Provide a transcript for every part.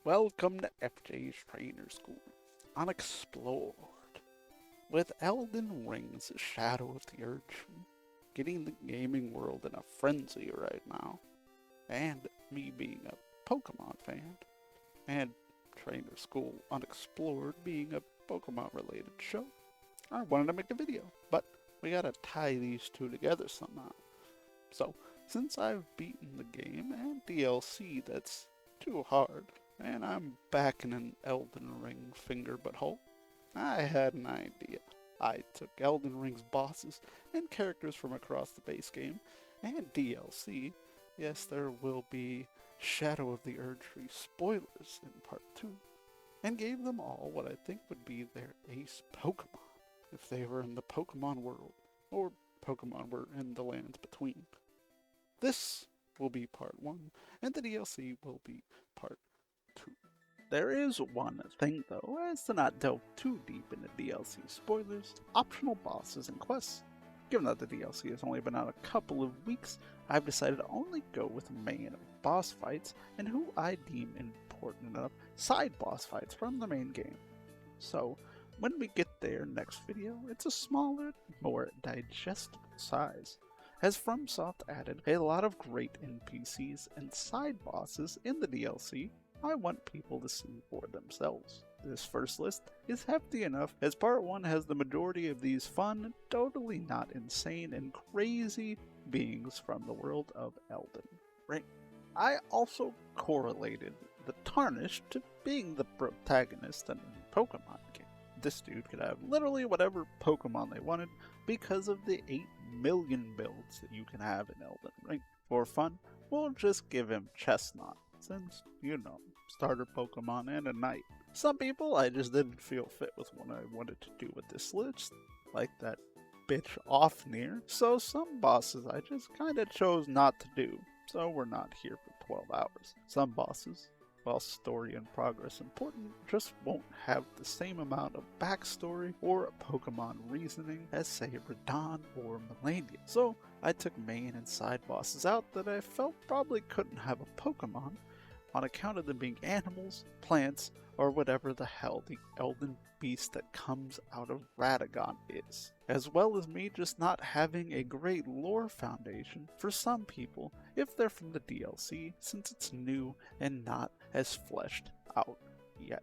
Welcome to FJ's Trainer School, Unexplored. With Elden Ring's Shadow of the Urchin getting the gaming world in a frenzy right now, and me being a Pokemon fan, and Trainer School Unexplored being a Pokemon related show, I wanted to make a video, but we gotta tie these two together somehow. So, since I've beaten the game and DLC that's too hard, and I'm back in an Elden Ring finger butthole, I had an idea. I took Elden Ring's bosses and characters from across the base game and DLC. Yes, there will be Shadow of the Erdtree spoilers in part 2, and gave them all what I think would be their ace Pokemon if they were in the Pokemon world, or Pokemon were in the lands between. This will be part 1, and the DLC will be part 2. There is one thing though, as to not delve too deep into DLC spoilers, optional bosses and quests. Given that the DLC has only been out a couple of weeks, I've decided to only go with main boss fights and who I deem important enough side boss fights from the main game. So, when we get there next video, it's a smaller, more digestible size, as FromSoft added a lot of great NPCs and side bosses in the DLC I want people to see for themselves. This first list is hefty enough, as part 1 has the majority of these fun, totally not insane and crazy beings from the world of Elden Ring. I also correlated the Tarnished to being the protagonist in a Pokemon game. This dude could have literally whatever Pokemon they wanted because of the 8 million builds that you can have in Elden Ring. For fun, we'll just give him Chestnut, since, you know, starter Pokemon and a knight. Some people I just didn't feel fit with what I wanted to do with this list, like that bitch Offnir, so some bosses I just kinda chose not to do, so we're not here for 12 hours. Some bosses, while story and progress important, just won't have the same amount of backstory or Pokemon reasoning as say Radon or Melania. So I took main and side bosses out that I felt probably couldn't have a Pokemon on account of them being animals, plants, or whatever the hell the Elden Beast that comes out of Radagon is. As well as me just not having a great lore foundation for some people if they're from the DLC, since it's new and not as fleshed out yet.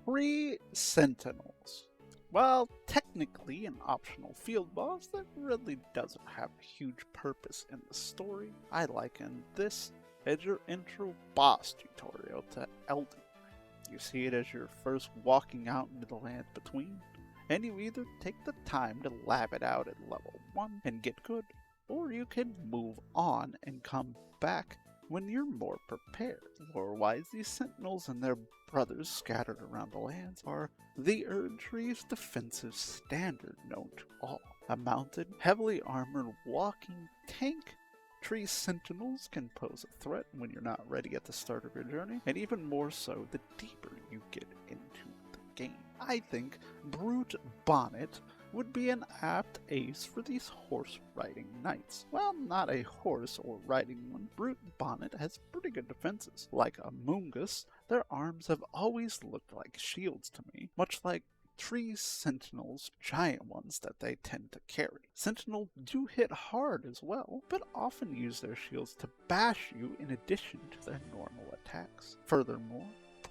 3 Sentinels. While technically an optional field boss that really doesn't have a huge purpose in the story, I liken this as your intro boss tutorial to Elden Ring. You see it as you're first walking out into the land between, and you either take the time to lab it out at level 1 and get good, or you can move on and come back when you're more prepared. Lore-wise, these Sentinels and their brothers scattered around the lands are the Erdtree's defensive standard known to all. A mounted, heavily armored walking tank, tree Sentinels can pose a threat when you're not ready at the start of your journey, and even more so the deeper you get into the game. I think Brute Bonnet would be an apt ace for these horse-riding knights. Well, not a horse or riding one, Brute Bonnet has pretty good defenses. Like a Mungus, their arms have always looked like shields to me, much like tree Sentinels' giant ones that they tend to carry. Sentinels do hit hard as well, but often use their shields to bash you in addition to their normal attacks. Furthermore,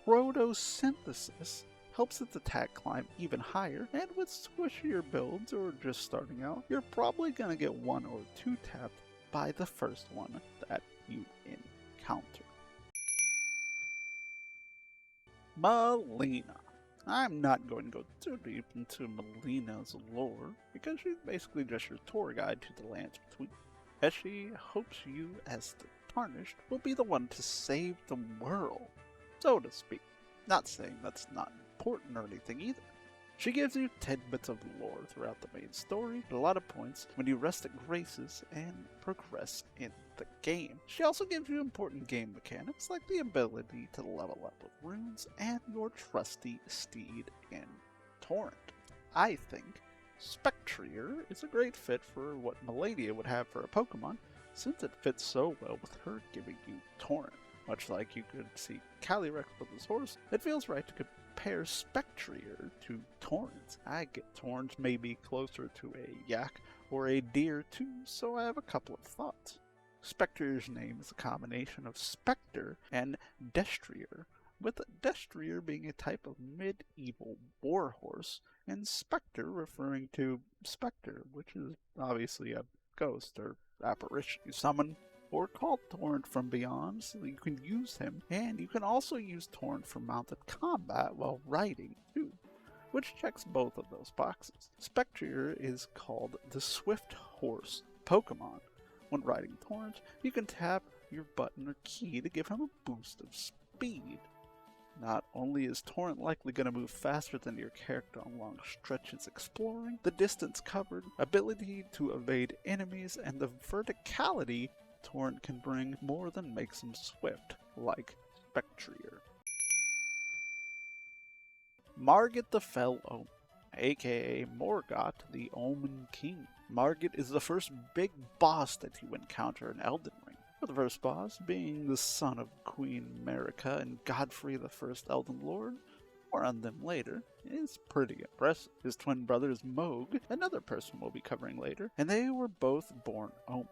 Photosynthesis helps its attack climb even higher, and with squishier builds or just starting out, you're probably going to get 1 or 2 tapped by the first one that you encounter. Melina. I'm not going to go too deep into Melina's lore, because she's basically just your tour guide to the lands between, as she hopes you, as the Tarnished, will be the one to save the world, so to speak. Not saying that's not important or anything either. She gives you tidbits of lore throughout the main story, at a lot of points when you rest at Graces and progress in the game. She also gives you important game mechanics like the ability to level up with runes and your trusty steed in Torrent. I think Spectrier is a great fit for what Melania would have for a Pokemon, since it fits so well with her giving you Torrent. Much like you could see Calyrex with his horse, it feels right to compare Spectrier to Torrent. I get Torrent may be closer to a yak or a deer too, so I have a couple of thoughts. Spectrier's name is a combination of Spectre and Destrier, with Destrier being a type of medieval warhorse, and Spectre referring to Spectre, which is obviously a ghost or apparition you summon or call Torrent from beyond, so you can use him, and you can also use Torrent for mounted combat while riding too, which checks both of those boxes. Spectrier is called the Swift Horse Pokémon. When riding Torrent, you can tap your button or key to give him a boost of speed. Not only is Torrent likely going to move faster than your character on long stretches exploring, the distance covered, ability to evade enemies, and the verticality Torrent can bring more than makes him swift, like Spectrier. Margit the Fell Omen, aka Morgott the Omen King. Margit is the first big boss that you encounter in Elden Ring. The first boss being the son of Queen Marika and Godfrey the first Elden Lord, more on them later, is pretty impressive. His twin brother is Mohg, another person we'll be covering later, and they were both born Omen.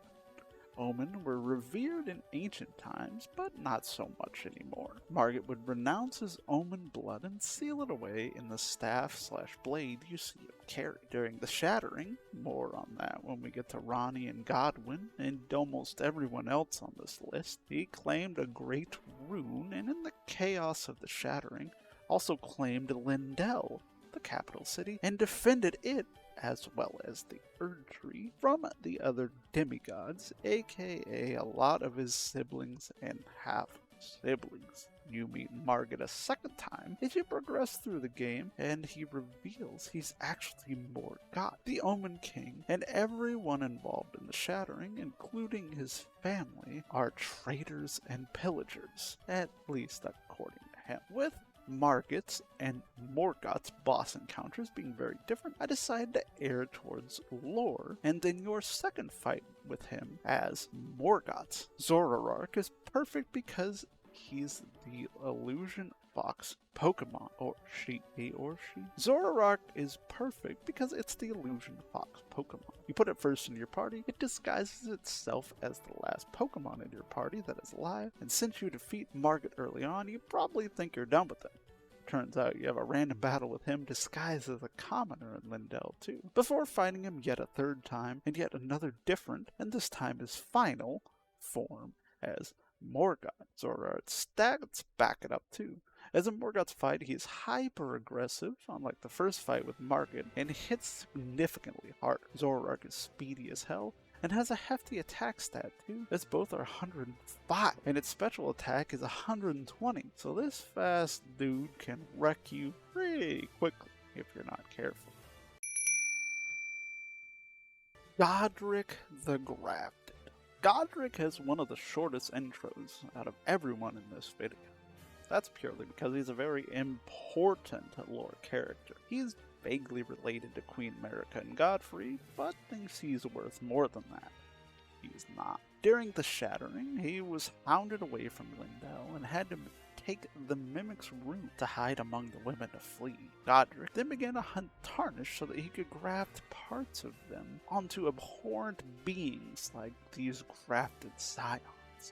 Omen were revered in ancient times, but not so much anymore. Margit would renounce his Omen blood and seal it away in the staff/blade you see him carry. During the Shattering, more on that when we get to Ronnie and Godwyn, and almost everyone else on this list, he claimed a great rune, and in the chaos of the Shattering, also claimed Lindell, the capital city, and defended it as well as the Erdtree from the other demigods, aka a lot of his siblings and half-siblings. You meet Margit a second time as you progress through the game, and he reveals he's actually Morgott, the Omen King, and everyone involved in the Shattering, including his family, are traitors and pillagers, at least according to him. With Margit's and Morgott's boss encounters being very different, I decided to err towards lore, and in your second fight with him as Morgott, Zorarark is perfect because he's the Illusion Fox Pokemon, or she. Zorarark is perfect because it's the Illusion Fox Pokemon. You put it first in your party, it disguises itself as the last Pokemon in your party that is alive, and since you defeat Margit early on, you probably think you're done with him. Turns out you have a random battle with him disguised as a commoner in Lindell too, before fighting him yet a third time, and yet another different, and this time his final, form as Morgott. Zorarark's stats back it up too. As in Morgott's fight, he is hyper-aggressive, unlike the first fight with Margit, and hits significantly harder. Zorarark is speedy as hell, and has a hefty attack stat too, as both are 105, and its special attack is 120, so this fast dude can wreck you pretty quickly if you're not careful. Godric the Grafted. Godric has one of the shortest intros out of everyone in this video. That's purely because he's a very important lore character. He's vaguely related to Queen Marika and Godfrey, but thinks he's worth more than that. He's not. During the Shattering, he was hounded away from Lindell and had to take the Mimic's route to hide among the women to flee. Godric then began to hunt Tarnish so that he could graft parts of them onto abhorrent beings like these grafted scions.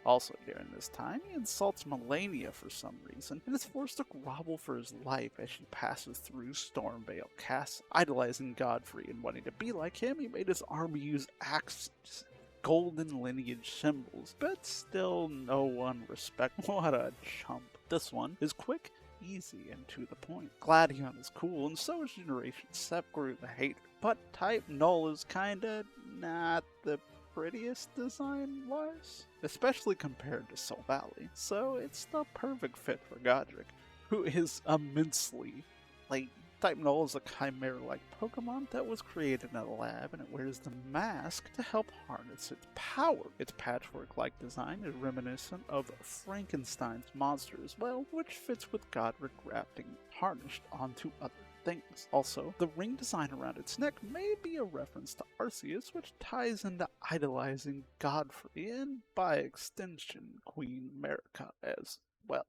Also during this time, he insults Melania for some reason, and is forced to grovel for his life as she passes through Stormvale Castle. Idolizing Godfrey and wanting to be like him, he made his army use axes, golden lineage symbols, but still no one respects. What a chump. This one is quick, easy, and to the point. Gladion is cool, and so is Generation Sepgru the Hater, but Type Null is kinda not the prettiest design-wise, especially compared to Soul Valley, so it's the perfect fit for Godric, who is immensely late. Type Null is a chimera-like Pokemon that was created in a lab, and it wears the mask to help harness its power. Its patchwork-like design is reminiscent of Frankenstein's monster as well, which fits with Godric grafting harnessed onto other things. Also, the ring design around its neck may be a reference to Arceus, which ties into idolizing Godfrey and, by extension, Queen Marika as well.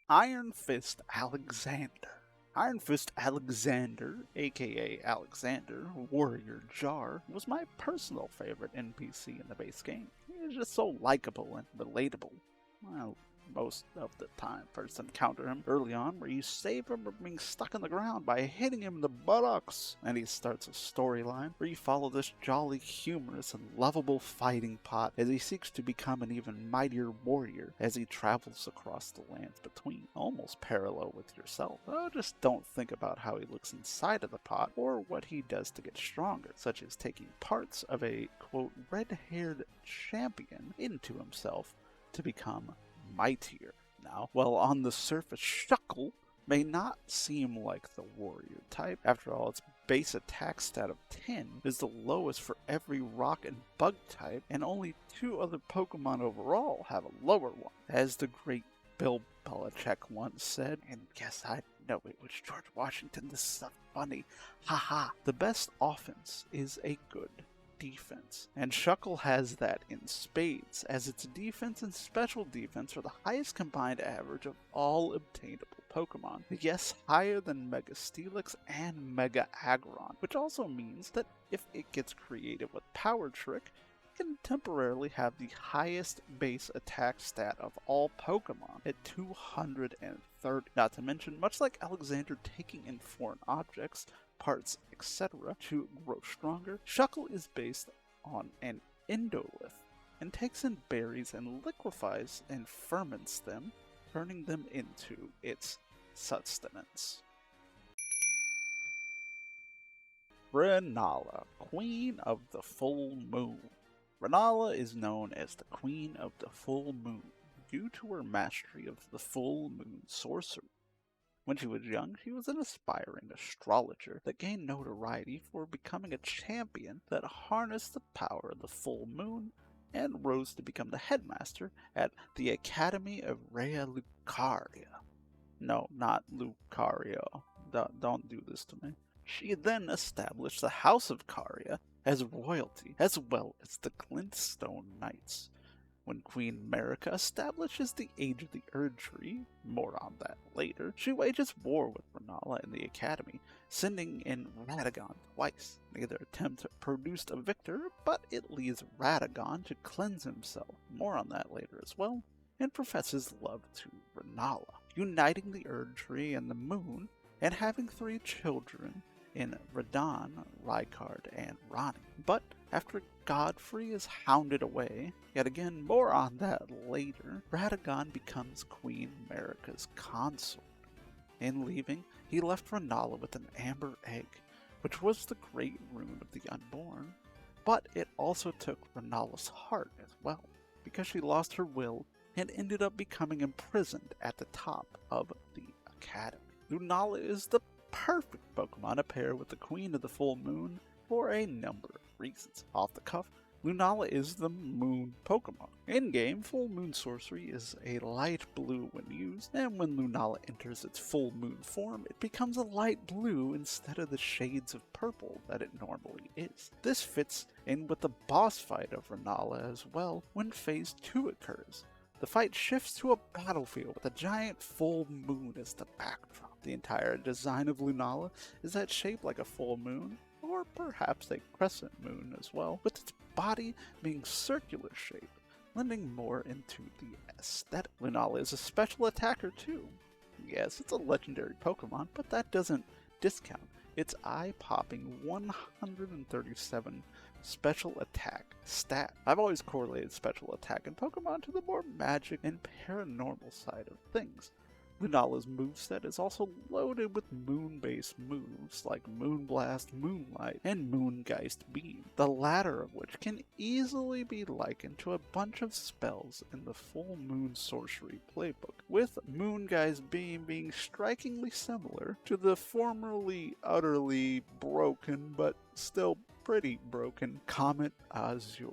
Iron Fist Alexander. Iron Fist Alexander, aka Alexander, Warrior Jar, was my personal favorite NPC in the base game. He is just so likable and relatable. Well, most of the time first encounter him early on where you save him from being stuck in the ground by hitting him in the buttocks, and he starts a storyline where you follow this jolly, humorous, and lovable fighting pot as he seeks to become an even mightier warrior as he travels across the lands between, almost parallel with yourself. Oh, just don't think about how he looks inside of the pot or what he does to get stronger, such as taking parts of a, quote, red-haired champion into himself to become mightier. Now, while on the surface Shuckle may not seem like the warrior type, after all its base attack stat of 10 is the lowest for every rock and bug type, and only 2 other Pokemon overall have a lower one. As the great Bill Belichick once said, and yes, I know it was George Washington, this is so funny, haha, the best offense is a good defense. And Shuckle has that in spades, as its defense and special defense are the highest combined average of all obtainable Pokemon. Yes, higher than Mega Steelix and Mega Aggron, which also means that if it gets creative with Power Trick, it can temporarily have the highest base attack stat of all Pokemon at 230. Not to mention, much like Alexander taking in foreign objects, parts, etc. to grow stronger, Shuckle is based on an endolith and takes in berries and liquefies and ferments them, turning them into its sustenance. Renala, Queen of the Full Moon. Renala is known as the Queen of the Full Moon due to her mastery of the full moon sorcery. When she was young, she was an aspiring astrologer that gained notoriety for becoming a champion that harnessed the power of the full moon and rose to become the headmaster at the Academy of Rhea Lucaria. No, not Lucario. Don't do this to me. She then established the House of Caria as royalty, as well as the Glintstone Knights. When Queen Marika establishes the Age of the Erdtree, more on that later, she wages war with Renala in the Academy, sending in Radagon twice. Neither attempt produced a victor, but it leaves Radagon to cleanse himself, more on that later as well, and professes love to Renala, uniting the Erdtree and the Moon, and having 3 children in Radon, Rykard, and Ronnie. But after Godfrey is hounded away, yet again more on that later, Radagon becomes Queen Marika's consort. In leaving, he left Renala with an amber egg, which was the great rune of the unborn, but it also took Renala's heart as well, because she lost her will and ended up becoming imprisoned at the top of the Academy. Lunala is the perfect Pokemon to pair with the Queen of the Full Moon for a number of reasons. Off the cuff, Lunala is the Moon Pokemon. In-game, Full Moon Sorcery is a light blue when used, and when Lunala enters its Full Moon form, it becomes a light blue instead of the shades of purple that it normally is. This fits in with the boss fight of Renala as well when Phase 2 occurs. The fight shifts to a battlefield with a giant full moon as the backdrop. The entire design of Lunala is that shaped like a full moon, or perhaps a crescent moon as well, with its body being circular shaped, lending more into the aesthetic. Lunala is a special attacker too. Yes, it's a legendary Pokemon, but that doesn't discount its eye-popping 137 special attack stat. I've always correlated special attack in Pokemon to the more magic and paranormal side of things. Lunala's moveset is also loaded with moon-based moves like Moonblast, Moonlight, and Moongeist Beam, the latter of which can easily be likened to a bunch of spells in the Full Moon Sorcery playbook, with Moongeist Beam being strikingly similar to the formerly utterly broken but still pretty broken Comet Azure.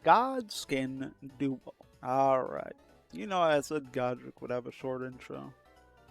Godskin Duo. Alright. You know, I said Godric would have a short intro,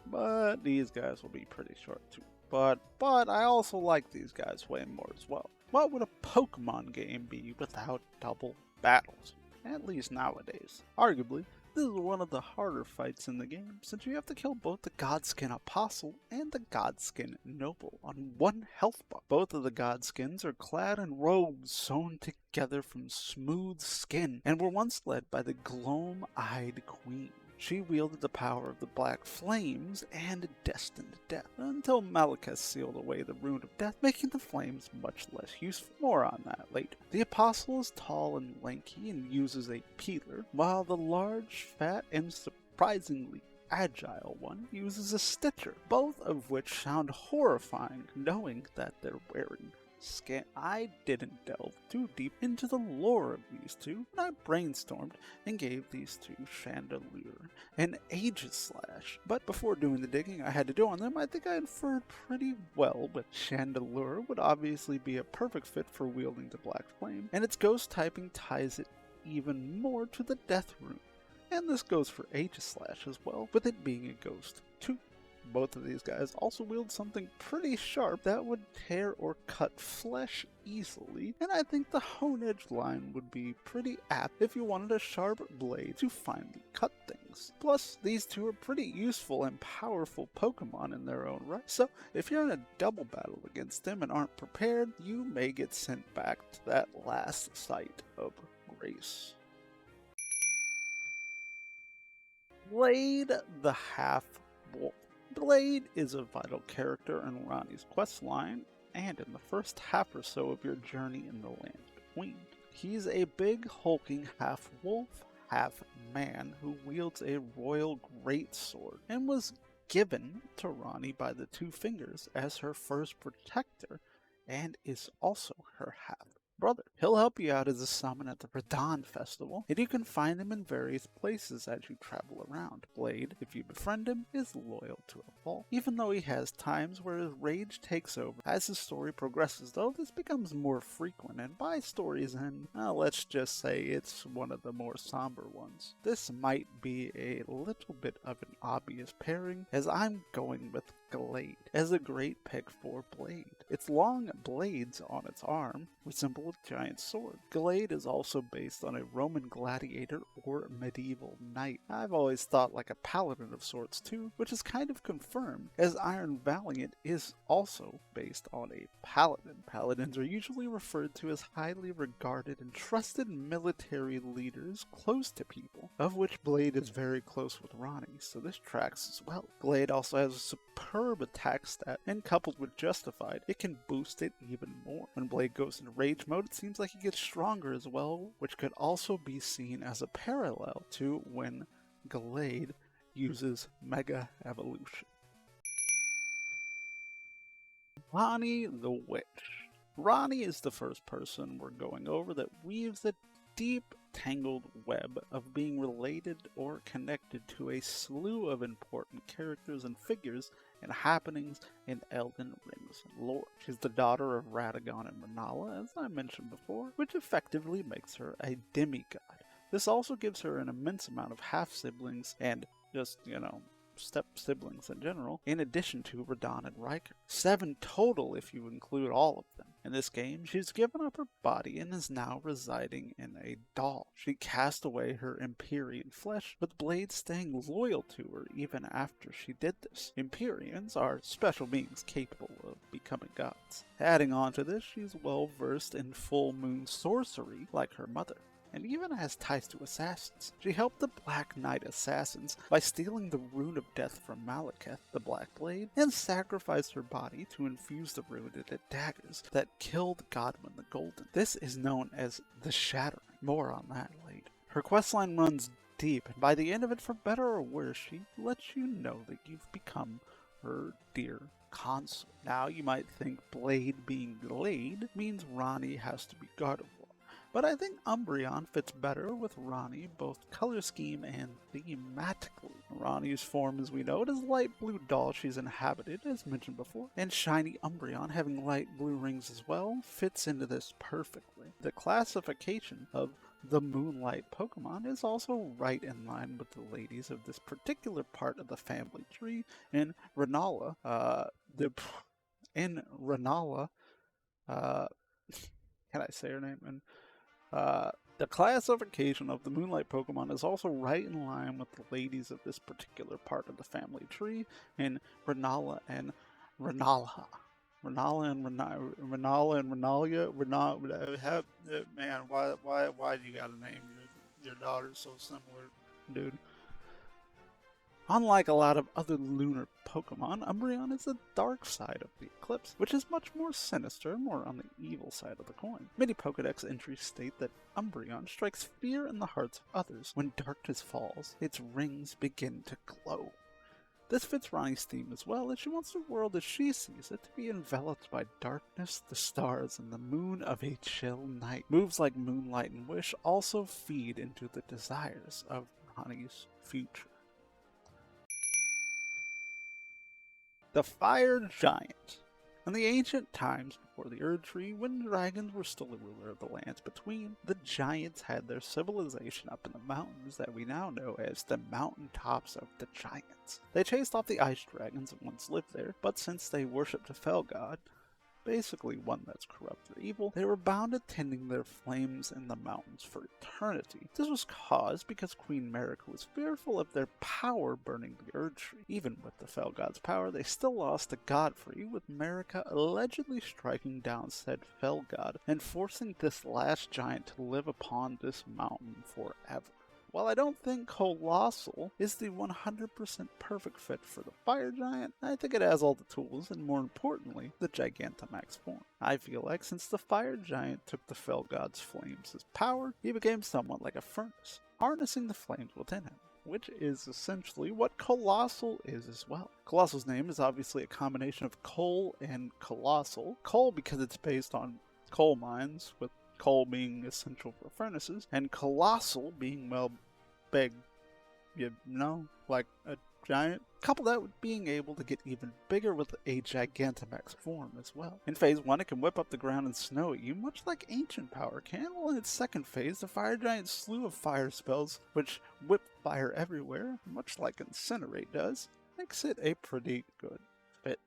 but these guys will be pretty short too. But I also like these guys way more as well. What would a Pokemon game be without double battles? At least nowadays. Arguably, this is one of the harder fights in the game, since you have to kill both the Godskin Apostle and the Godskin Noble on one health bar. Both of the Godskins are clad in robes sewn together from smooth skin, and were once led by the Gloam-Eyed Queen. She wielded the power of the Black Flames and destined death, until Malekith sealed away the Rune of Death, making the flames much less useful. More on that later. The Apostle is tall and lanky and uses a peeler, while the large, fat, and surprisingly agile one uses a stitcher, both of which sound horrifying knowing that they're wearing skin. I didn't delve too deep into the lore of these two, and I brainstormed and gave these two Chandelure an Aegis Slash. But before doing the digging I had to do on them, I think I inferred pretty well, but Chandelure would obviously be a perfect fit for wielding the Black Flame, and its ghost typing ties it even more to the Death Rune. And this goes for Aegis Slash as well, with it being a ghost too. Both of these guys also wield something pretty sharp that would tear or cut flesh easily, and I think the Hone Edge line would be pretty apt if you wanted a sharp blade to finally cut things. Plus, these two are pretty useful and powerful Pokemon in their own right, so if you're in a double battle against them and aren't prepared, you may get sent back to that last site of grace. Blade the Half-Wolf. Blade is a vital character in Ranni's questline, and in the first half or so of your journey in the lands between. He's a big, hulking half-wolf, half-man who wields a royal greatsword, and was given to Ranni by the Two Fingers as her first protector, and is also her half-brother. He'll help you out as a summon at the Radon Festival, and you can find him in various places as you travel around. Blade, if you befriend him, is loyal to a fault, even though he has times where his rage takes over. As his story progresses, though, this becomes more frequent, and by story's end, let's just say it's one of the more somber ones. This might be a little bit of an obvious pairing, as I'm going with Glade as a great pick for Blade. Its long blades on its arm resemble a giant sword. Glade is also based on a Roman gladiator or medieval knight. I've always thought like a paladin of sorts too, which is kind of confirmed, as Iron Valiant is also based on a paladin. Paladins are usually referred to as highly regarded and trusted military leaders close to people, of which Blade is very close with Ranni, so this tracks as well. Glade also has a superb attack stat, and coupled with Justified, it can boost it even more. When Blade goes into Rage mode, it seems like he gets stronger as well, which could also be seen as a parallel to when Glade uses Mega Evolution. Ranni the Witch. Ranni is the first person we're going over that weaves a deep, tangled web of being related or connected to a slew of important characters and figures and happenings in Elden Ring's lore. She's the daughter of Radagon and Renala, as I mentioned before, which effectively makes her a demigod. This also gives her an immense amount of half-siblings and just, step-siblings in general, in addition to Radon and Riker. 7 total if you include all of them. In this game, she's given up her body and is now residing in a doll. She cast away her Empyrean flesh, with Blade staying loyal to her even after she did this. Empyreans are special beings capable of becoming gods. Adding on to this, she's well versed in full moon sorcery like her mother, and even has ties to assassins. She helped the Black Knight assassins by stealing the Rune of Death from Malekith, the Black Blade, and sacrificed her body to infuse the rune into daggers that killed Godwyn the Golden. This is known as the Shattering. More on that later. Her questline runs deep, and by the end of it, for better or worse, she lets you know that you've become her dear consort. Now, you might think Blade being Glade means Ranni has to be Gardevoir, but I think Umbreon fits better with Ranni, both color scheme and thematically. Ranni's form, as we know it, is light blue doll she's inhabited, as mentioned before, and shiny Umbreon, having light blue rings as well, fits into this perfectly. The classification of The Moonlight Pokemon is also right in line with the ladies of this particular part of the family tree in Renala. Uh, can I say her name? The classification of the Moonlight Pokemon is also right in line with the ladies of this particular part of the family tree in Renala and Renala. Renala and Renalia. Man, why do you gotta name your daughter so similar, dude? Unlike a lot of other lunar Pokemon, Umbreon is the dark side of the Eclipse, which is much more sinister, more on the evil side of the coin. Many Pokedex entries state that Umbreon strikes fear in the hearts of others. When darkness falls, its rings begin to glow. This fits Ronnie's theme as well, as she wants the world as she sees it to be enveloped by darkness, the stars, and the moon of a chill night. Moves like Moonlight and Wish also feed into the desires of Ronnie's future. The Fire Giant. In the ancient times before the Erd Tree, when dragons were still the ruler of the lands between, the giants had their civilization up in the mountains that we now know as the mountain tops of the giants. They chased off the ice dragons that once lived there, but since they worshipped a fell god, basically one that's corrupt or evil, they were bound to tending their flames in the mountains for eternity. This was caused because Queen Marika was fearful of their power burning the Erd Tree. Even with the fell god's power, they still lost to Godfrey, with Marika allegedly striking down said fell god and forcing this last giant to live upon this mountain forever. While I don't think Colossal is the 100% perfect fit for the Fire Giant, I think it has all the tools and, more importantly, the Gigantamax form. I feel like since the Fire Giant took the Fell God's flames as power, he became somewhat like a furnace, harnessing the flames within him, which is essentially what Colossal is as well. Colossal's name is obviously a combination of coal and colossal. Coal because it's based on coal mines, with coal being essential for furnaces, and colossal being, well, big, like a giant. Couple that with being able to get even bigger with a Gigantamax form as well. In phase 1, it can whip up the ground and snow at you, much like Ancient Power can, while in its second phase, the Fire Giant's slew of fire spells, which whip fire everywhere, much like Incinerate does, makes it a pretty good fit.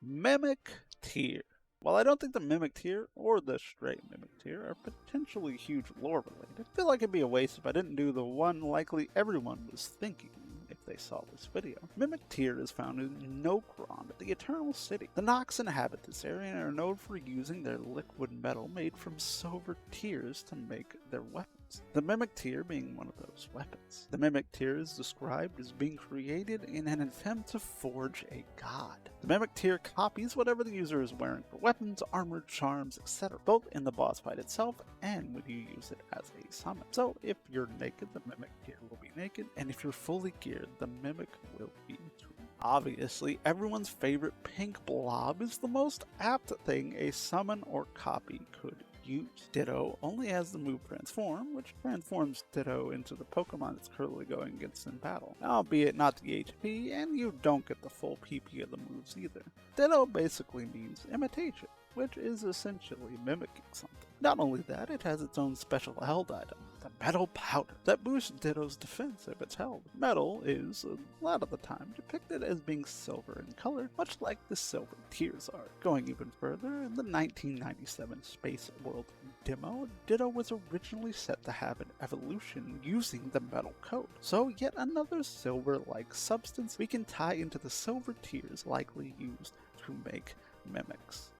Mimic Tier. While I don't think the Mimic Tier or the straight Mimic Tier are potentially huge lore related, I feel like it'd be a waste if I didn't do the one likely everyone was thinking if they saw this video. Mimic Tier is found in Nokron, the Eternal City. The Nox inhabit this area and are known for using their liquid metal made from silver tears to make their weapons. The Mimic Tier being one of those weapons. The Mimic Tier is described as being created in an attempt to forge a god. The Mimic Tier copies whatever the user is wearing for weapons, armor, charms, etc., both in the boss fight itself and when you use it as a summon. So if you're naked, the Mimic Tier will be naked, and if you're fully geared, the Mimic will be too. Obviously, everyone's favorite pink blob is the most apt thing a summon or copy could use. Ditto only has the move Transform, which transforms Ditto into the Pokemon it's currently going against in battle, albeit not the HP, and you don't get the full PP of the moves either. Ditto basically means imitation, which is essentially mimicking something. Not only that, it has its own special held item, the Metal Powder, that boosts Ditto's defense if it's held. Metal is, a lot of the time, depicted as being silver in color, much like the silver tears are. Going even further, in the 1997 Space World demo, Ditto was originally set to have an evolution using the metal coat. So yet another silver-like substance we can tie into the silver tears likely used to make mimics.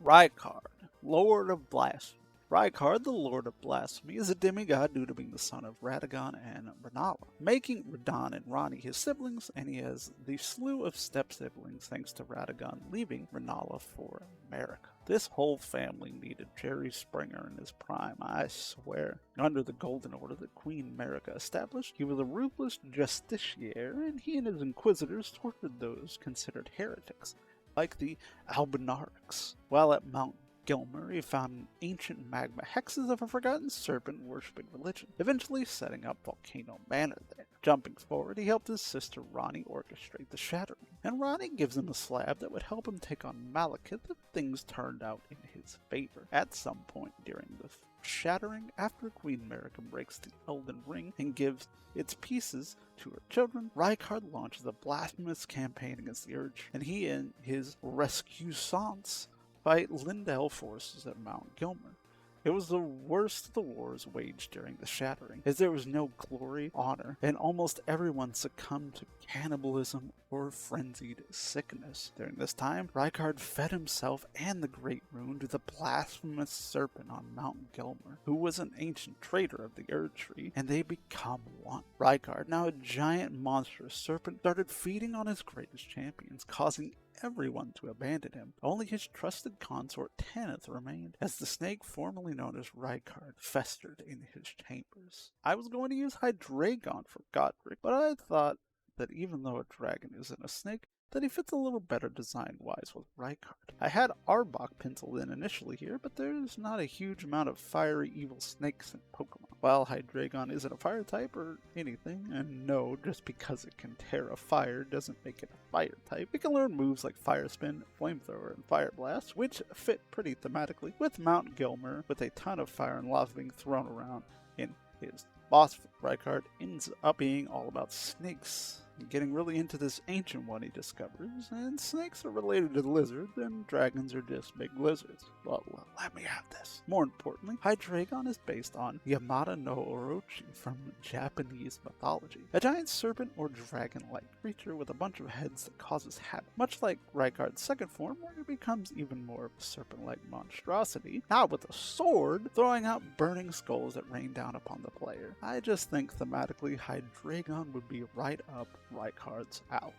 Rykard, Lord of Blasphemy. Rykard, the Lord of Blasphemy, is a demigod due to being the son of Radagon and Renala, making Radon and Ronnie his siblings, and he has the slew of step-siblings thanks to Radagon leaving Renala for Marika. This whole family needed Jerry Springer in his prime, I swear. Under the Golden Order that Queen Marika established, he was a ruthless justiciar, and he and his inquisitors tortured those considered heretics, like the Albinarics. While at Mount Gilmer, he found ancient magma hexes of a forgotten serpent-worshipping religion, eventually setting up Volcano Manor there. Jumping forward, he helped his sister Ronnie orchestrate the shattering, and Ronnie gives him a slab that would help him take on Malekith if things turned out in his favor. At some point during the shattering, after Queen Marika breaks the Elden Ring and gives its pieces to her children, Rykard launches a blasphemous campaign against the Erdtree, and he and his rescuesants fight Lindell forces at Mount Gilmer. It was the worst of the wars waged during the shattering, as there was no glory, honor, and almost everyone succumbed to cannibalism or frenzied sickness. During this time, Rykard fed himself and the Great Rune to the blasphemous serpent on Mount Gilmer, who was an ancient traitor of the Erdtree, and they become one. Rykard, now a giant monstrous serpent, started feeding on his greatest champions, causing everyone to abandon him. Only his trusted consort Tanith remained, as the snake formerly known as Rykard festered in his chambers. I was going to use Hydreigon for Godric, but I thought that even though a dragon isn't a snake, that he fits a little better design-wise with Rykard. I had Arbok penciled in initially here, but there's not a huge amount of fiery evil snakes in Pokemon. While Hydreigon isn't a fire type or anything, and no, just because it can tear a fire doesn't make it a fire type, it can learn moves like Fire Spin, Flamethrower, and Fire Blast, which fit pretty thematically with Mount Gilmer, with a ton of fire and lava being thrown around in his boss. Rykard ends up being all about snakes, getting really into this ancient one he discovers, and snakes are related to lizards, and dragons are just big lizards. Well, let me have this. More importantly, Hydreigon is based on Yamada no Orochi from Japanese mythology, a giant serpent or dragon-like creature with a bunch of heads that causes havoc, much like Rykard's second form, where he becomes even more of a serpent-like monstrosity, now with a sword, throwing out burning skulls that rain down upon the player. I just think thematically Hydreigon would be right up Rykard's alley.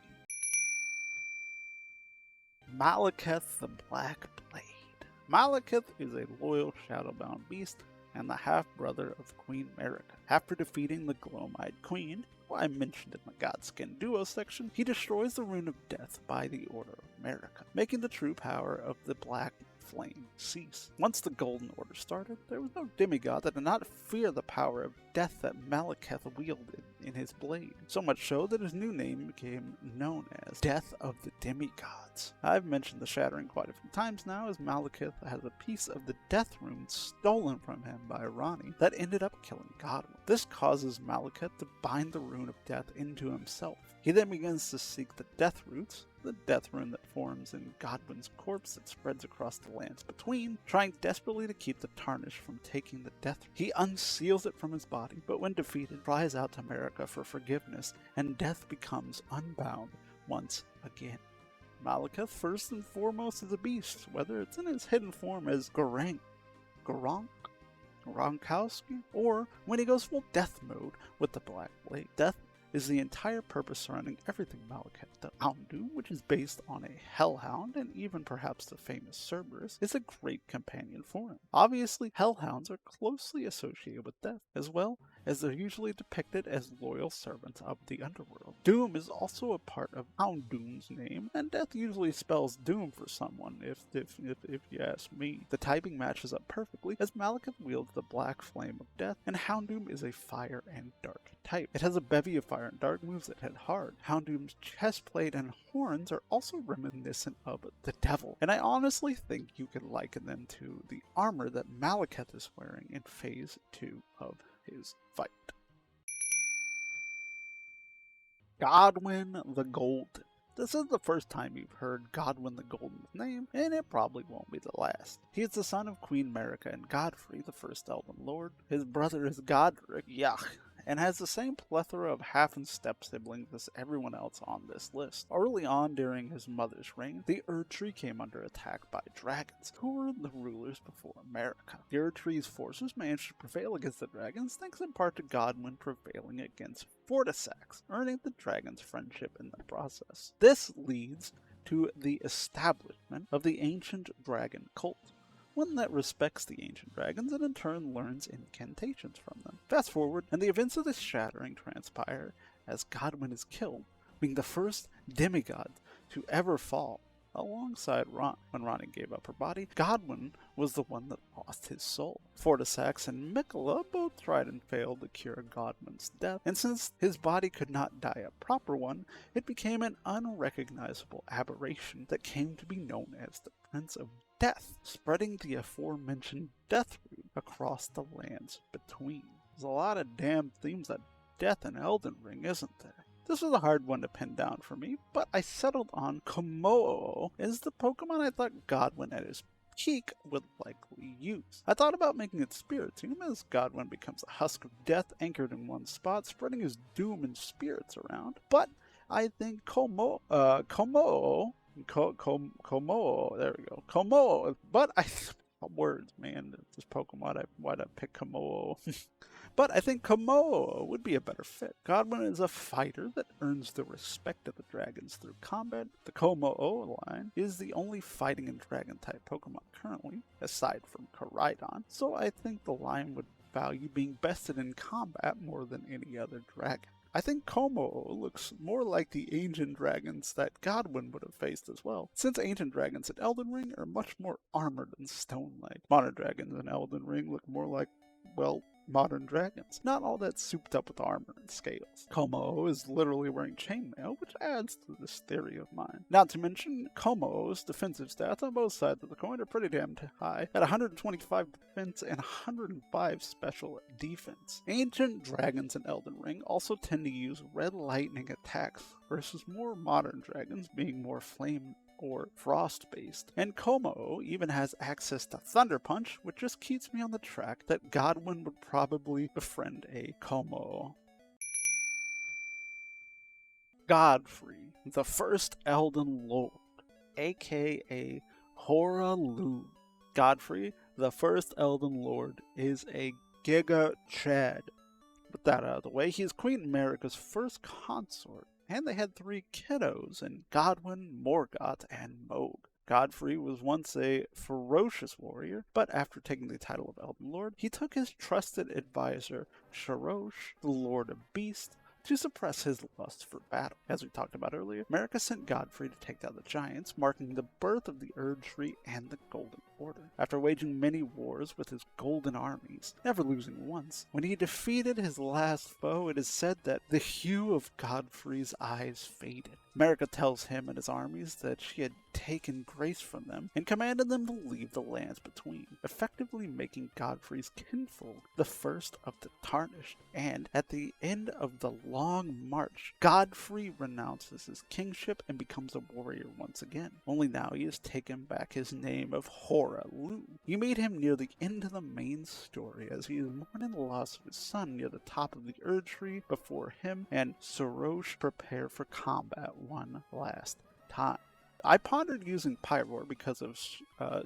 Malekith the Black Blade. Malekith is a loyal shadowbound beast and the half-brother of Queen Marika. After defeating the Gloam-Eyed Queen, who I mentioned in the Godskin Duo section, he destroys the Rune of Death by the order of Marika, making the true power of the Black Flame cease. Once the Golden Order started, there was no demigod that did not fear the power of death that Malekith wielded in his blade, so much so that his new name became known as Death of the Demigods. I've mentioned the Shattering quite a few times now, as Malekith has a piece of the Death Rune stolen from him by Ronnie that ended up killing Godwin. This causes Malekith to bind the Rune of Death into himself. He then begins to seek the Death Roots, the death rune that forms in Godwin's corpse that spreads across the lands between, trying desperately to keep the Tarnish from taking the death rune. He unseals it from his body, but when defeated, cries out to Marika for forgiveness, and death becomes unbound once again. Malekith, first and foremost, is a beast, whether it's in his hidden form as Gronk, Gronkowski, or when he goes full death mode with the Black Blade. Death is the entire purpose surrounding everything Malekith does. Houndoom, which is based on a hellhound, and even perhaps the famous Cerberus, is a great companion for him. Obviously, hellhounds are closely associated with death, as well as they're usually depicted as loyal servants of the underworld. Doom is also a part of Houndoom's name, and death usually spells doom for someone, if you ask me. The typing matches up perfectly, as Malekith wields the Black Flame of Death, and Houndoom is a fire and dark type. It has a bevy of fire and dark moves that hit hard. Houndoom's chestplate and horns are also reminiscent of the devil, and I honestly think you could liken them to the armor that Malekith is wearing in Phase 2 of his fight. Godwin the Golden. This is the first time you've heard Godwin the Golden's name, and it probably won't be the last. He is the son of Queen Marika and Godfrey, the first Elden Lord. His brother is Godric, and has the same plethora of half and step siblings as everyone else on this list. Early on during his mother's reign, the Erdtree came under attack by dragons, who were the rulers before Marika. The Erdtree's forces managed to prevail against the dragons, thanks in part to Godwin prevailing against Fortisax, earning the dragon's friendship in the process. This leads to the establishment of the ancient dragon cult, one that respects the ancient dragons and in turn learns incantations from them. Fast forward, and the events of this shattering transpire as Godwin is killed, being the first demigod to ever fall alongside Ron. When Ronnie gave up her body, Godwin was the one that lost his soul. Fortisax and Mikola both tried and failed to cure Godwin's death, and since his body could not die a proper one, it became an unrecognizable aberration that came to be known as the Prince of Death, spreading the aforementioned death root across the lands between. There's a lot of damn themes that death in Elden Ring, isn't there? This was a hard one to pin down for me, but I settled on Komoo as the Pokemon I thought Godwin at his peak would likely use. I thought about making it Spirit Tomb as Godwin becomes a husk of death anchored in one spot, spreading his doom and spirits around, but I think Komoo, there we go, Komoo, but words, man, this Pokemon, why'd I pick Komoo? But I think Komoo would be a better fit. Godwin is a fighter that earns the respect of the dragons through combat. The Komoo line is the only fighting and dragon-type Pokemon currently, aside from Koraidon, so I think the line would value being bested in combat more than any other dragon. I think Komoo looks more like the ancient dragons that Godwin would have faced as well, since ancient dragons in Elden Ring are much more armored and stone-like. Modern dragons in Elden Ring look more like, well, modern dragons, not all that souped up with armor and scales. Komoo is literally wearing chainmail, which adds to this theory of mine. Not to mention, Komoo's defensive stats on both sides of the coin are pretty damn high, at 125 defense and 105 special defense. Ancient dragons in Elden Ring also tend to use red lightning attacks, versus more modern dragons being more flame or frost-based, and Komoo even has access to Thunder Punch, which just keeps me on the track that Godwin would probably befriend a Komoo. Godfrey, the first Elden Lord, aka Hoarah. Godfrey, the first Elden Lord, is a Giga Chad. With that out of the way, he is Queen Marika's first consort, and they had 3 kiddos in Godwin, Morgott, and Mohg. Godfrey was once a ferocious warrior, but after taking the title of Elden Lord, he took his trusted advisor, Shorosh, the Lord of Beasts, to suppress his lust for battle. As we talked about earlier, Marika sent Godfrey to take down the giants, marking the birth of the Erd Tree and the Golden Order. After waging many wars with his golden armies, never losing once, when he defeated his last foe, it is said that the hue of Godfrey's eyes faded. Marika tells him and his armies that she had taken grace from them and commanded them to leave the lands between, effectively making Godfrey's kinfolk the first of the tarnished. And at the end of the long march, Godfrey renounces his kingship and becomes a warrior once again. Only now he has taken back his name of Hoarah. You meet him near the end of the main story as he is mourning the loss of his son near the top of the Erd Tree before him and Shorosh prepare for combat one last time. I pondered using Pyroar because of why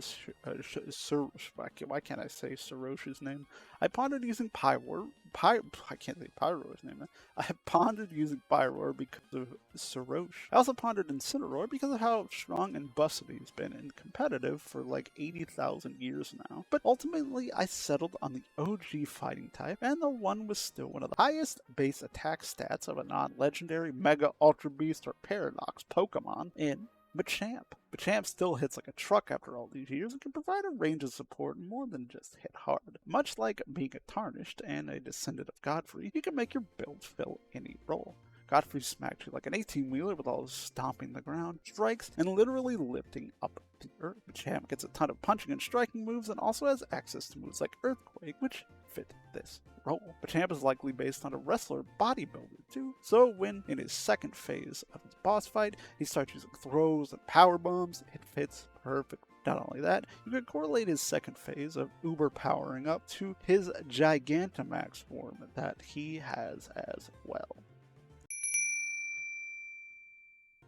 can't I say Sorosh's name? I pondered using Pyroar. I can't say Pyroar's name. I pondered using Pyroar because of Shorosh. I also pondered Incineroar because of how strong and busted he's been and competitive for like 80,000 years now. But ultimately, I settled on the OG fighting type, and the one was still one of the highest base attack stats of a non-legendary, Mega, Ultra Beast, or Paradox Pokemon in Machamp. Machamp still hits like a truck after all these years and can provide a range of support more than just hit hard. Much like being a Tarnished and a descendant of Godfrey, you can make your build fill any role. Godfrey smacked you like an 18-wheeler with all his stomping the ground, strikes, and literally lifting up the earth. Machamp gets a ton of punching and striking moves and also has access to moves like Earthquake, which fit this role. Machamp is likely based on a wrestler bodybuilder too, so when in his second phase of his boss fight, he starts using throws and power bombs, it fits perfectly. Not only that, you can correlate his second phase of uber powering up to his Gigantamax form that he has as well.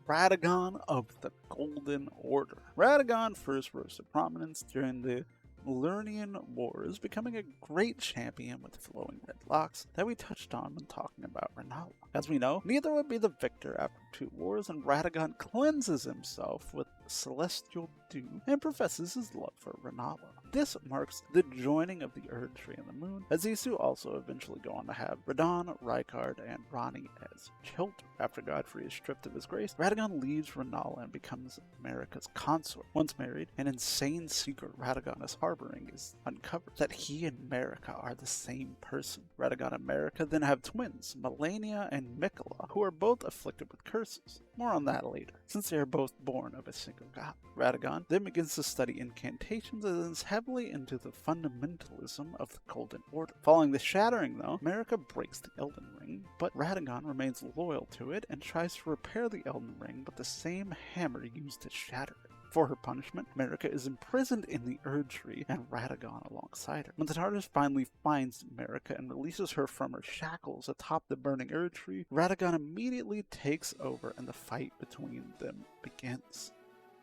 Radagon of the Golden Order. Radagon first rose to prominence during the Lernian Wars, becoming a great champion with flowing red locks that we touched on when talking about Rennala. As we know, neither would be the victor after 2 wars, and Radagon cleanses himself with celestial dew and professes his love for Rennala. This marks the joining of the Erd Tree and the Moon, as these two also eventually go on to have Radahn, Rykard, and Ranni as children. After Godfrey is stripped of his grace, Radagon leaves Rennala and becomes Marika's consort. Once married, an insane secret Radagon is harboring is uncovered, that he and Marika are the same person. Radagon and Marika then have twins, Melania and Mikola, who are both afflicted with curses. More on that later, since they are both born of a single god. Radagon then begins to study incantations and is heavily into the fundamentalism of the Golden Order. Following the shattering though, Marika breaks the Elden Ring, but Radagon remains loyal to it and tries to repair the Elden Ring with the same hammer used to shatter it. For her punishment, Marika is imprisoned in the Erd Tree and Radagon alongside her. When the TARDIS finally finds Marika and releases her from her shackles atop the burning Erd Tree, Radagon immediately takes over and the fight between them begins.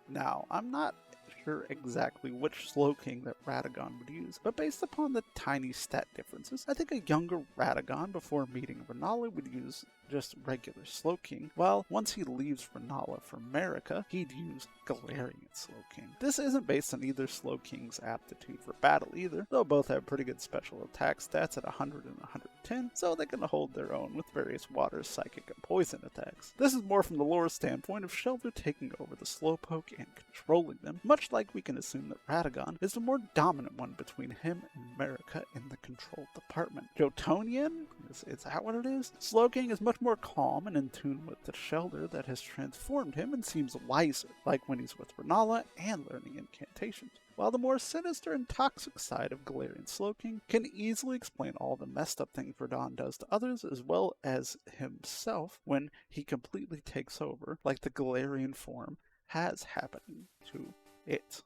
Now, I'm not sure exactly which Slowking that Radagon would use, but based upon the tiny stat differences, I think a younger Radagon before meeting Rennala would use just regular Slowking, while once he leaves Rennala for Marika, he'd use Galarian Slowking. This isn't based on either Slowking's aptitude for battle either, though both have pretty good special attack stats at 100 and 110, so they can hold their own with various water, psychic, and poison attacks. This is more from the lore standpoint of Shelter taking over the Slowpoke and controlling them, much like we can assume that Radagon is the more dominant one between him and Marika in the control department. Jotonian? Is that what it is? Slowking is much more calm and in tune with the Shelter that has transformed him and seems wiser, like when he's with Rennala and learning incantations. While the more sinister and toxic side of Galarian Slowking can easily explain all the messed up things Radahn does to others as well as himself when he completely takes over, like the Galarian form has happened to it.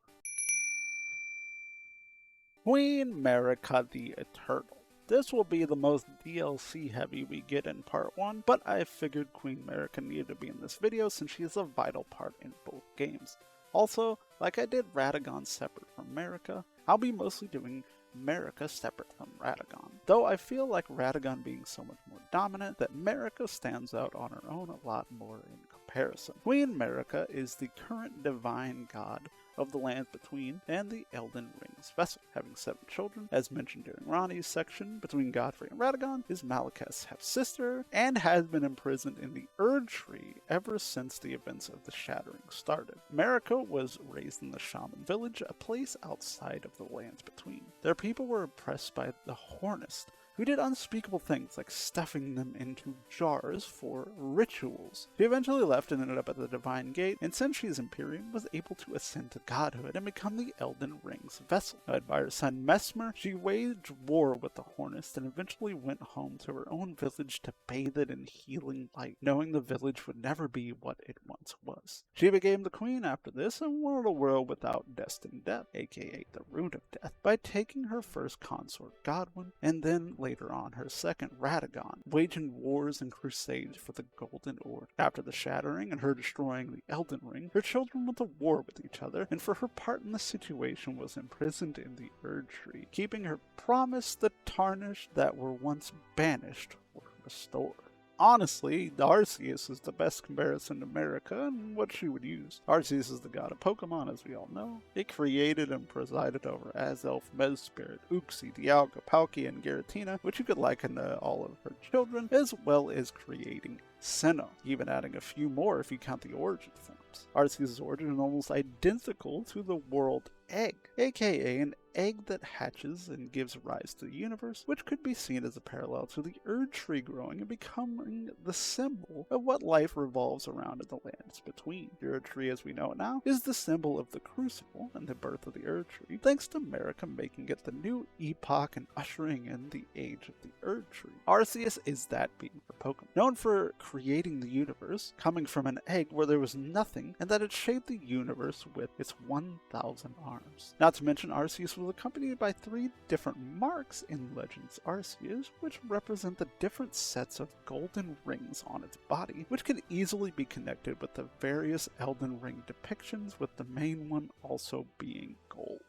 Queen Marika the Eternal. This will be the most DLC heavy we get in part 1, but I figured Queen Marika needed to be in this video since she is a vital part in both games. Also, like I did Radagon separate from Marika, I'll be mostly doing Marika separate from Radagon, though I feel like Radagon being so much more dominant that Marika stands out on her own a lot more in comparison. Queen Marika is the current divine god of the lands between and the Elden Ring's vessel. Having 7 children, as mentioned during Ranni's section, between Godfrey and Radagon, is Maliketh's half-sister, and has been imprisoned in the Erd Tree ever since the events of the Shattering started. Marika was raised in the Shaman village, a place outside of the lands between. Their people were oppressed by the Hornist, who did unspeakable things like stuffing them into jars for rituals. She eventually left and ended up at the Divine Gate, and since she is Imperium, was able to ascend to godhood and become the Elden Ring's vessel. Led by her son Messmer, she waged war with the Hornist and eventually went home to her own village to bathe it in healing light, knowing the village would never be what it once was. She became the queen after this and ruled a world without destined death, aka the Root of Death, by taking her first consort Godwyn, and then later on her second Radagon, waging wars and crusades for the Golden Order. After the Shattering and her destroying the Elden Ring, her children went to war with each other, and for her part in the situation was imprisoned in the Erd Tree, keeping her promise the tarnished that were once banished were restored. Honestly, Arceus is the best comparison to Marika and what she would use. Arceus is the god of Pokémon, as we all know. It created and presided over Azelf, Mesprit, Uxie, Dialga, Palkia, and Giratina, which you could liken to all of her children, as well as creating Sinnoh, even adding a few more if you count the origin forms. Arceus' origin is almost identical to the world egg, aka an egg that hatches and gives rise to the universe, which could be seen as a parallel to the Erd Tree growing and becoming the symbol of what life revolves around in the lands between. The Erd Tree, as we know it now, is the symbol of the Crucible and the birth of the Erd Tree, thanks to Marika making it the new epoch and ushering in the age of the Erd Tree. Arceus is that being for Pokemon, known for creating the universe, coming from an egg where there was nothing, and that it shaped the universe with its 1,000 arms. Not to mention, Arceus was accompanied by 3 different marks in Legends Arceus, which represent the different sets of golden rings on its body, which can easily be connected with the various Elden Ring depictions, with the main one also being gold.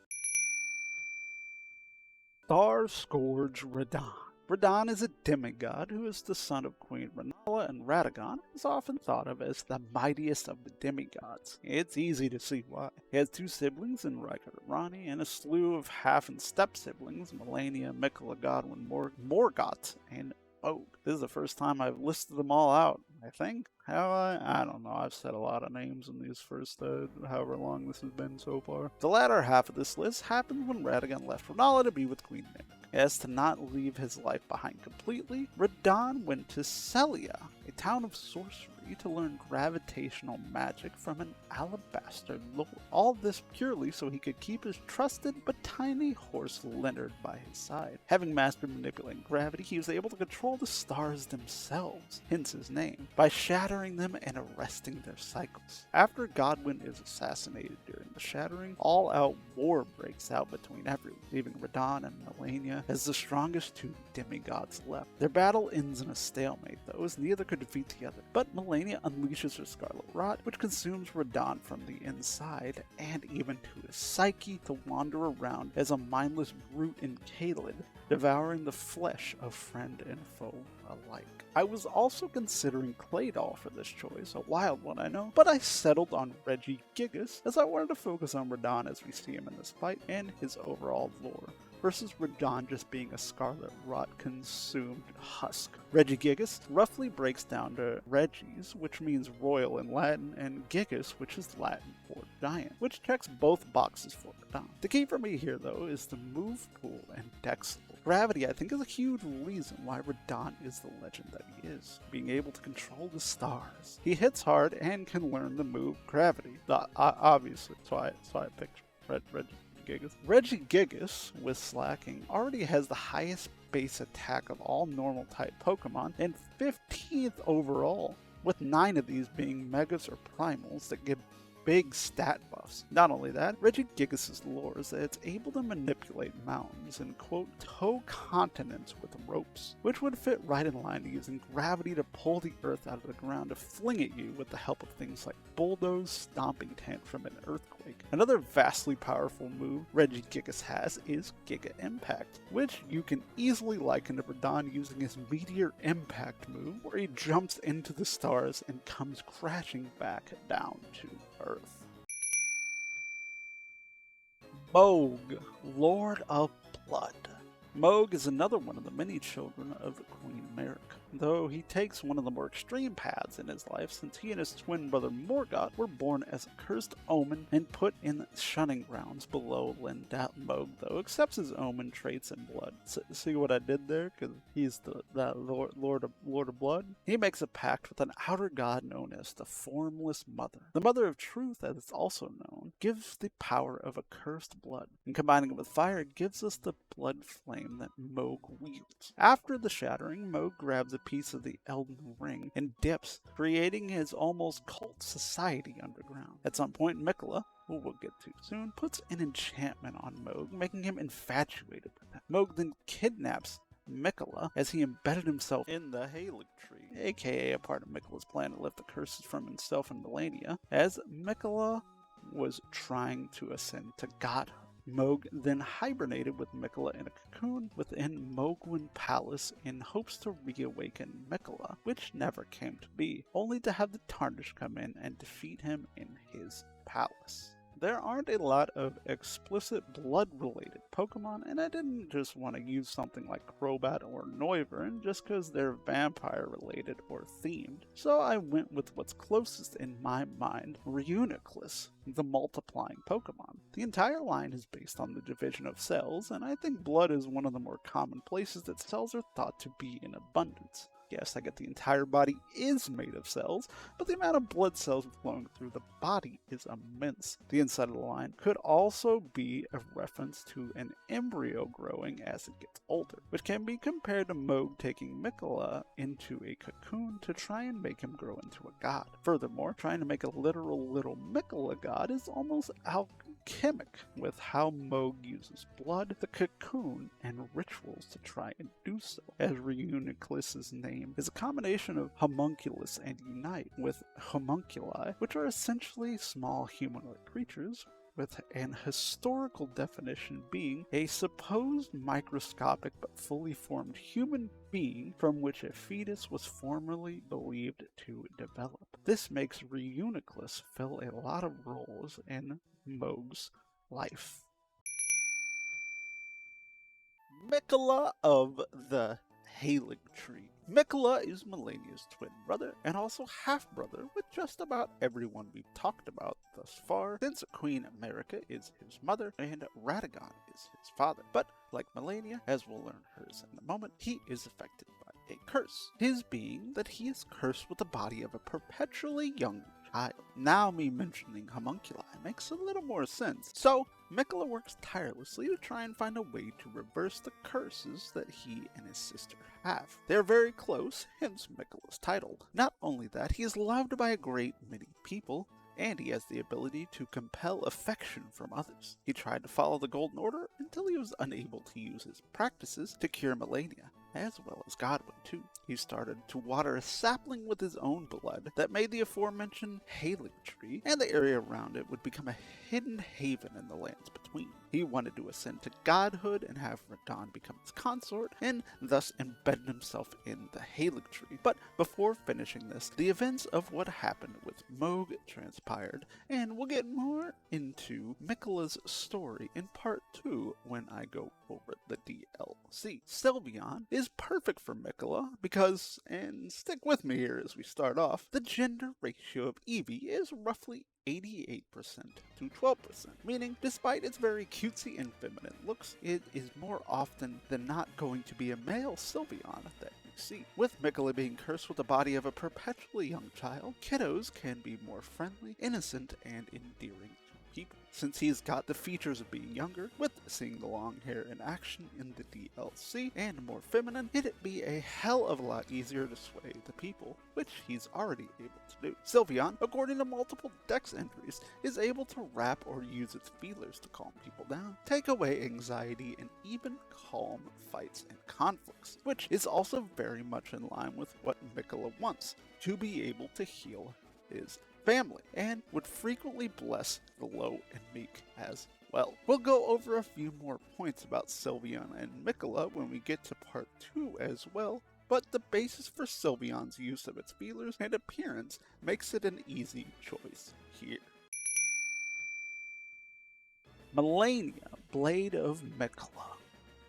Star Scourge Radahn. Radahn is a demigod who is the son of Queen Rennala Michala and Radagon is often thought of as the mightiest of the demigods. It's easy to see why. He has two siblings in Riker and Rani, and a slew of half and step siblings, Melania, Michala, Godwin, Morgoth, and Moog. This is the first time I've listed them all out, I think. Have I? I don't know. I've said a lot of names in these first, however long this has been so far. The latter half of this list happened when Radagon left Renala to be with Queen Mimic. As to not leave his life behind completely, Radahn went to Celia, a town of sorcery, to learn gravitational magic from an alabaster lord. All this purely so he could keep his trusted but tiny horse Leonard by his side. Having mastered manipulating gravity, he was able to control the stars themselves, hence his name, by shattering them and arresting their cycles. After Godwin is assassinated during the shattering, all-out war breaks out between everyone, leaving Radahn and Melania as the strongest two demigods left. Their battle ends in a stalemate, though, as neither could defeat the other. But Melania unleashes her Scarlet Rot, which consumes Radahn from the inside, and even to his psyche, to wander around as a mindless brute in Caelid, devouring the flesh of friend and foe alike. I was also considering Claydol for this choice, a wild one I know, but I settled on Reggie Gigas, as I wanted to focus on Radahn as we see him in this fight, and his overall lore, versus Radahn just being a Scarlet Rot consumed husk. Regigigas roughly breaks down to Regis, which means royal in Latin, and Gigas, which is Latin for giant, which checks both boxes for Radahn. The key for me here, though, is the move pool and dex pool. Gravity, I think, is a huge reason why Radahn is the legend that he is, being able to control the stars. He hits hard and can learn the move Gravity. Obviously, that's why I picked Regigigas. Regigigas, with slacking, already has the highest base attack of all normal type Pokemon, and 15th overall, with 9 of these being Megas or Primals that give big stat buffs. Not only that, Regigigas' lore is that it's able to manipulate mountains and, quote, tow continents with ropes, which would fit right in line to using gravity to pull the earth out of the ground to fling at you with the help of things like Bulldoze, Stomping Tantrum, and Earthquake. Another vastly powerful move Regigigas has is Giga Impact, which you can easily liken to Radahn using his Meteor Impact move, where he jumps into the stars and comes crashing back down to Earth. Moog, Lord of Blood. Moog is another one of the many children of Queen Mimic, though he takes one of the more extreme paths in his life since he and his twin brother Morgoth were born as a cursed omen and put in shunning grounds below Lindell. Moog, though, accepts his omen traits and blood. See what I did there? Because he's the Lord of Blood. He makes a pact with an outer god known as the Formless Mother. The Mother of Truth, as it's also known, gives the power of a cursed blood, and combining it with fire, it gives us the blood flame that Moog wields. After the shattering, Moog grabs a piece of the Elden Ring and dips, creating his almost cult society underground. At some point, Michala, who we'll get to soon, puts an enchantment on Moog, making him infatuated with him. Moog then kidnaps Michala as he embedded himself in the Halig Tree, aka a part of Michala's plan to lift the curses from himself and Melania, as Michala was trying to ascend to godhood. Moog then hibernated with Michala in a cocoon within Mohgwyn Palace in hopes to reawaken Michala, which never came to be, only to have the Tarnish come in and defeat him in his palace. There aren't a lot of explicit blood-related Pokemon, and I didn't just want to use something like Crobat or Noivern just because they're vampire-related or themed, so I went with what's closest in my mind, Reuniclus, the multiplying Pokemon. The entire line is based on the division of cells, and I think blood is one of the more common places that cells are thought to be in abundance. Yes, I get the entire body is made of cells, but the amount of blood cells flowing through the body is immense. The inside of the line could also be a reference to an embryo growing as it gets older, which can be compared to Moog taking Michala into a cocoon to try and make him grow into a god. Furthermore, trying to make a literal little Michala god is almost alchemic with how Moog uses blood, the cocoon, and rituals to try and do so, as Reuniclus's name is a combination of homunculus and unite, with homunculi, which are essentially small humanoid creatures, with an historical definition being a supposed microscopic but fully formed human being from which a fetus was formerly believed to develop. This makes Reuniclus fill a lot of roles in Mohg's life. Miquella of the Halig Tree. Miquella is Malenia's twin brother and also half-brother with just about everyone we've talked about thus far, since Queen America is his mother and Radagon is his father. But like Malenia, as we'll learn hers in a moment, he is affected by a curse. His being that he is cursed with the body of a perpetually young child. Now me mentioning homunculi makes a little more sense. So Miquella works tirelessly to try and find a way to reverse the curses that he and his sister have. They're very close, hence Miquella's title. Not only that, he is loved by a great many people, and he has the ability to compel affection from others. He tried to follow the Golden Order until he was unable to use his practices to cure Malenia, as well as Godwin too. He started to water a sapling with his own blood that made the aforementioned Halig Tree, and the area around it would become a hidden haven in the lands between. He wanted to ascend to godhood and have Radahn become his consort, and thus embedded himself in the Halig Tree. But before finishing this, the events of what happened with Mohg transpired, and we'll get more into Miquella's story in part 2 when I go over the DLC. Sylveon is perfect for Miquella because, and stick with me here as we start off, the gender ratio of Eevee is roughly 88% to 12%, meaning despite its very cutesy and feminine looks, it is more often than not going to be a male Sylveon that you see. With Miquella being cursed with the body of a perpetually young child, kiddos can be more friendly, innocent, and endearing to people. Since he's got the features of being younger, with seeing the long hair in action in the DLC, and more feminine, it'd be a hell of a lot easier to sway the people, which he's already able to do. Sylveon, according to multiple dex entries, is able to rap or use its feelers to calm people down, take away anxiety, and even calm fights and conflicts, which is also very much in line with what Miquella wants, to be able to heal his family, and would frequently bless the low and meek as well. We'll go over a few more points about Sylveon and Miquella when we get to part 2 as well, but the basis for Sylveon's use of its feelers and appearance makes it an easy choice here. Malenia, Blade of Miquella.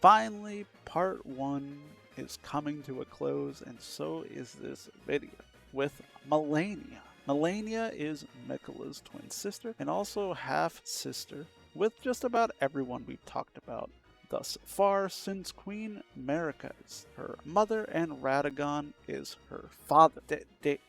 Finally, part 1 is coming to a close, and so is this video, with Malenia. Malenia is Miquella's twin sister and also half-sister with just about everyone we've talked about thus far, since Queen America is her mother and Radagon is her father.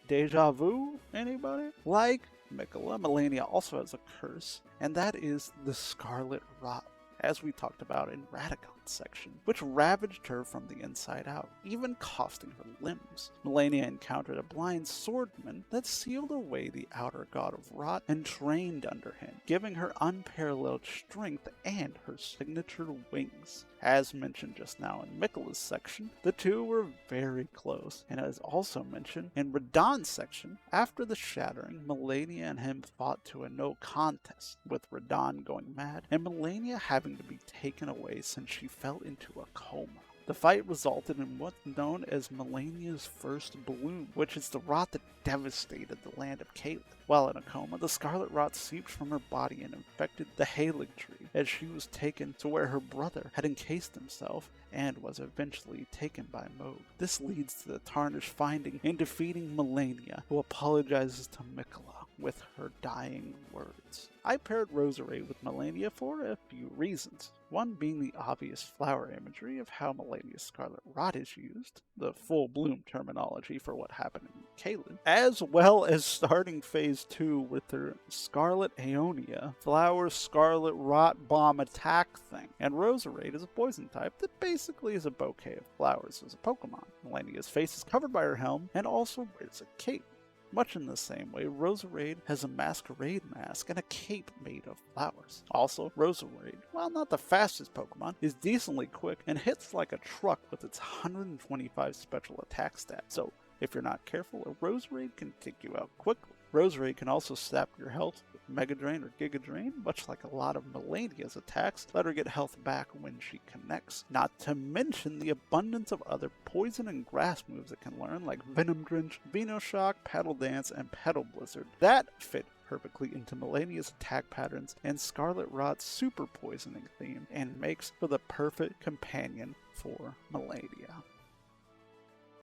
Deja vu? Anybody? Like Miquella, Malenia also has a curse, and that is the Scarlet Rot, as we talked about in Radagon's section, which ravaged her from the inside out, even costing her limbs. Malenia encountered a blind swordman that sealed away the outer god of rot and trained under him, giving her unparalleled strength and her signature wings. As mentioned just now in Miquella's section, the two were very close, and as also mentioned in Radahn's section, after the shattering, Malenia and him fought to a no contest, with Radahn going mad and Malenia having to be taken away since she fell into a coma. The fight resulted in what's known as Malenia's first bloom, which is the rot that devastated the land of Caelid. While in a coma, the scarlet rot seeped from her body and infected the Halig Tree, as she was taken to where her brother had encased himself and was eventually taken by Mohg. This leads to the Tarnished finding and defeating Malenia, who apologizes to Miquella with her dying words. I paired Roserade with Malenia for a few reasons. One being the obvious flower imagery of how Malenia's Scarlet Rot is used, the full bloom terminology for what happened in Caelid, as well as starting Phase 2 with her Scarlet Aeonia, Flower Scarlet Rot Bomb attack thing. And Roserade is a poison type that basically is a bouquet of flowers as a Pokemon. Malenia's face is covered by her helm and also wears a cape. Much in the same way, Roserade has a masquerade mask and a cape made of flowers. Also, Roserade, while not the fastest Pokemon, is decently quick and hits like a truck with its 125 special attack stat. So, if you're not careful, a Roserade can take you out quickly. Roserade can also sap your health with Mega Drain or Giga Drain, much like a lot of Melania's attacks, let her get health back when she connects. Not to mention the abundance of other poison and grass moves it can learn, like Venom Drench, Venoshock, Petal Dance, and Petal Blizzard. That fit perfectly into Melania's attack patterns and Scarlet Rod's super poisoning theme, and makes for the perfect companion for Melania.